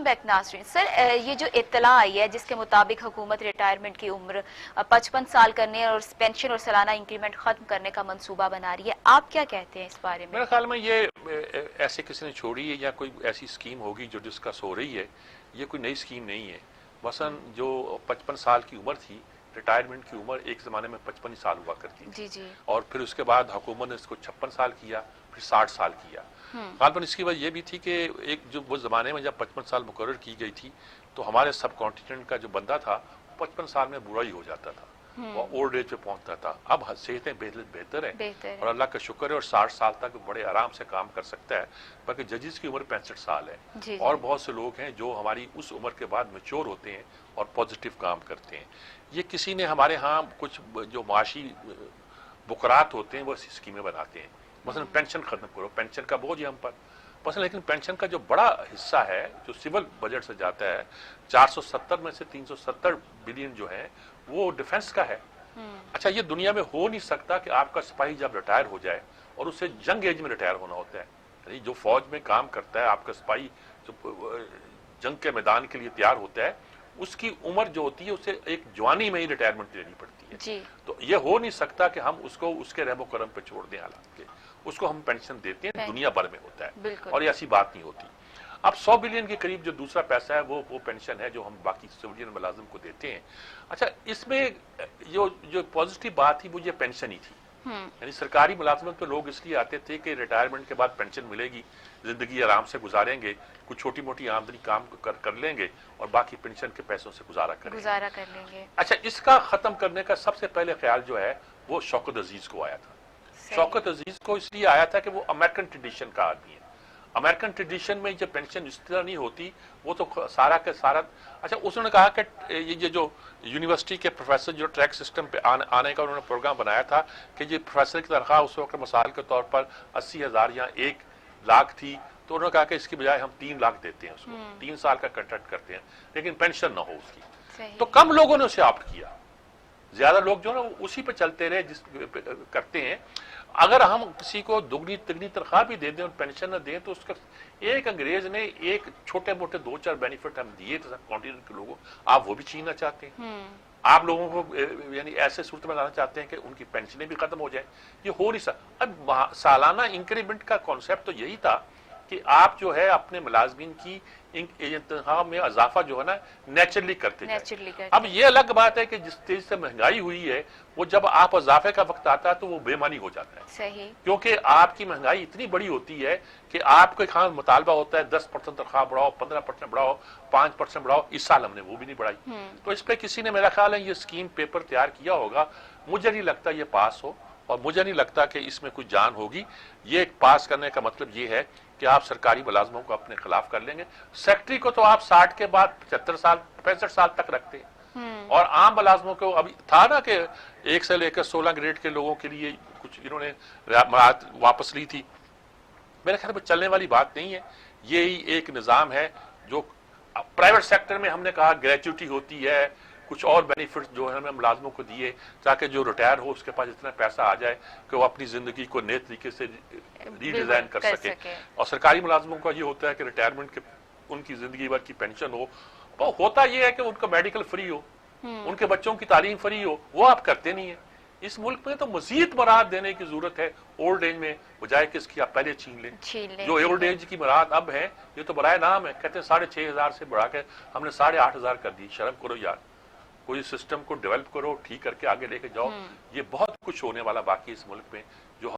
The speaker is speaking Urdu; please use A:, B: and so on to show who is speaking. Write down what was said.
A: ویلکم بیک ناظرین. سر یہ جو اطلاع آئی ہے جس کے مطابق حکومت ریٹائرمنٹ کی عمر 55 سال کرنے اور پینشن اور سالانہ انکریمنٹ ختم کرنے کا منصوبہ بنا رہی ہے، آپ کیا کہتے ہیں اس بارے میں؟
B: میرے خیال میں یہ ایسے کسی نے چھوڑی ہے یا کوئی ایسی اسکیم ہوگی جو ڈسکس ہو رہی ہے. یہ کوئی نئی اسکیم نہیں ہے. مثلا جو 55 سال کی عمر تھی، ریٹائرمنٹ کی عمر ایک زمانے میں 55 سال ہوا کرتی تھی.
A: جی
B: اور پھر اس کے بعد حکومت نے اس کو 56 سال کیا، پھر 60 سال کیا. غالباً اس کی وجہ یہ بھی تھی کہ ایک جو وہ زمانے میں جب 55 سال مقرر کی گئی تھی تو ہمارے سب کانٹیننٹ کا جو بندہ تھا 55 سال میں برا ہی ہو جاتا تھا، وہ اولڈ ایج پہ پہنچتا تھا. اب صحتیں بہتر ہیں اور اللہ کا شکر ہے، اور 60 سال تک بڑے آرام سے کام کر سکتا ہے. بلکہ ججز کی عمر 65 سال ہے. اور بہت سے لوگ ہیں جو ہماری اس عمر کے بعد میچور ہوتے ہیں اور پازیٹیو کام کرتے ہیں. یہ کسی نے ہمارے ہاں کچھ جو معاشی بکرات ہوتے ہیں وہ ایسی اسکیمیں بناتے ہیں. مثلا پینشن ختم کرو، پینشن کا بوجھ ہے ہم پر مثلا. لیکن پینشن کا جو بڑا حصہ ہے جو سول بجٹ سے جاتا ہے، 470 میں سے 370 بلین جو ہے وہ ڈیفنس کا ہے. اچھا، یہ دنیا میں ہو نہیں سکتا کہ آپ کا سپاہی جب ریٹائر ہو جائے اور اسے جنگ ایج میں ریٹائر ہونا ہوتا ہے. یعنی جو فوج میں کام کرتا ہے آپ کا سپاہی، جو جنگ کے میدان کے لیے تیار ہوتا ہے، اس کی عمر جو ہوتی ہے اسے ایک جوانی میں ہی ریٹائرمنٹ لینی پڑتی ہے. تو یہ ہو نہیں سکتا کہ ہم اس کو اس کے رحم و کرم پہ چھوڑ دیں. حالات کے اس کو ہم پینشن دیتے ہیں، دنیا بھر میں ہوتا ہے اور یہ ایسی بات نہیں ہوتی. اب 100 بلین کے قریب جو دوسرا پیسہ ہے وہ پینشن ہے جو ہم باقی سویلین ملازم کو دیتے ہیں. اچھا، اس میں جو پازیٹیو بات تھی وہ یہ پینشن ہی تھی. یعنی سرکاری ملازمت پہ لوگ اس لیے آتے تھے کہ ریٹائرمنٹ کے بعد پینشن ملے گی، زندگی آرام سے گزاریں گے، کچھ چھوٹی موٹی آمدنی کام کر لیں گے اور باقی پینشن کے پیسوں سے گزارا کر لیں گے. اچھا، اس کا ختم کرنے کا سب سے پہلے خیال جو ہے وہ شوکت عزیز کو آیا تھا. شوکت عزیز کو اس لیے آیا تھا کہ وہ امریکن ٹریڈیشن کا آدمی ہے. امریکن ٹریڈیشن میں جب پینشن اس طرح نہیں ہوتی، وہ تو سارا کا سارا. اچھا، اس نے کہا کہ یہ جو یونیورسٹی کے پروفیسر جو ٹریک سسٹم پہ آنے کا انہوں نے پروگرام بنایا تھا کہ یہ پروفیسر کی تنخواہ اس وقت مثال کے طور پر 80,000 یا 1 لاکھ تھی، تو انہوں نے کہا کہ اس کی بجائے ہم 3 لاکھ دیتے ہیں اس کو، 3 سال کا کنٹریکٹ کرتے ہیں لیکن پینشن نہ ہو اس کی. تو کم لوگوں نے اسے آپٹ کیا. زیادہ لوگ جو نا اسی پہ چلتے رہے جس کرتے ہیں. اگر ہم کسی کو دگنی تگنی تنخواہ بھی دے دیں اور پینشن نہ دیں تو اس کا ایک انگریز نے ایک چھوٹے موٹے 2-4 بینیفٹ ہم دیے تھے کانٹیننٹ کے لوگوں، آپ وہ بھی چھیننا چاہتے ہیں. آپ لوگوں کو یعنی ایسے صورت میں لانا چاہتے ہیں کہ ان کی پینشنیں بھی ختم ہو جائیں. یہ ہو نہیں سکتا. اب سالانہ انکریمنٹ کا کانسیپٹ تو یہی تھا کہ آپ جو ہے اپنے ملازمین کی تنخواہ میں اضافہ جو ہے نا نیچرلی کرتے جائیں. اب یہ الگ بات ہے کہ جس تیزی سے مہنگائی ہوئی ہے وہ جب آپ اضافے کا وقت آتا ہے تو وہ بے معنی ہو جاتا ہے.
A: صحیح. کیونکہ
B: آپ کی مہنگائی اتنی بڑی ہوتی ہے کہ آپ کے خان مطالبہ ہوتا ہے 10% تنخواہ بڑھاؤ، 15% بڑھاؤ، 5% بڑھاؤ. اس سال ہم نے وہ بھی نہیں بڑھائی. تو اس پہ کسی نے میرا خیال ہے یہ اسکیم پیپر تیار کیا ہوگا. مجھے نہیں لگتا یہ پاس ہو اور مجھے نہیں لگتا کہ اس میں کوئی جان ہوگی. یہ پاس کرنے کا مطلب یہ ہے کہ آپ سرکاری ملازموں کو اپنے خلاف کر لیں گے. سیکٹری کو تو آپ 60 کے بعد 75 سال 65 سال تک رکھتے ہیں اور عام ملازموں کو ابھی تھا نا کہ 1 سے لے کر 16 گریڈ کے لوگوں کے لیے کچھ انہوں نے رعایت واپس لی تھی. میرے خیال میں چلنے والی بات نہیں ہے. یہی ایک نظام ہے جو پرائیویٹ سیکٹر میں ہم نے کہا گریچوٹی ہوتی ہے، کچھ اور بینیفٹس جو ہے ہمیں ملازموں کو دیے تاکہ جو ریٹائر ہو اس کے پاس اتنا پیسہ آ جائے کہ وہ اپنی زندگی کو نئے طریقے سے ری ڈیزائن کر سکے. اور سرکاری ملازموں کا یہ ہوتا ہے کہ ریٹائرمنٹ کے ان کی زندگی بھر کی پینشن ہو. وہ ہوتا یہ ہے کہ ان کا میڈیکل فری ہو، ان کے بچوں کی تعلیم فری ہو. وہ آپ کرتے نہیں ہیں. اس ملک میں تو مزید مراد دینے کی ضرورت ہے اولڈ ایج میں، بجائے کہ اس کی آپ پہلے چھین لیں. جو اولڈ ایج کی مراد اب ہے یہ تو برائے نام ہے. کہتے ہیں 6,500 سے بڑھا کے ہم نے 8,500 کر دی. شرم کرو یار. کوئی سسٹم کو ڈیولپ کرو، ٹھیک کر کے آگے لے کے جاؤ. یہ بہت کچھ ہونے والا باقی اس ملک میں جو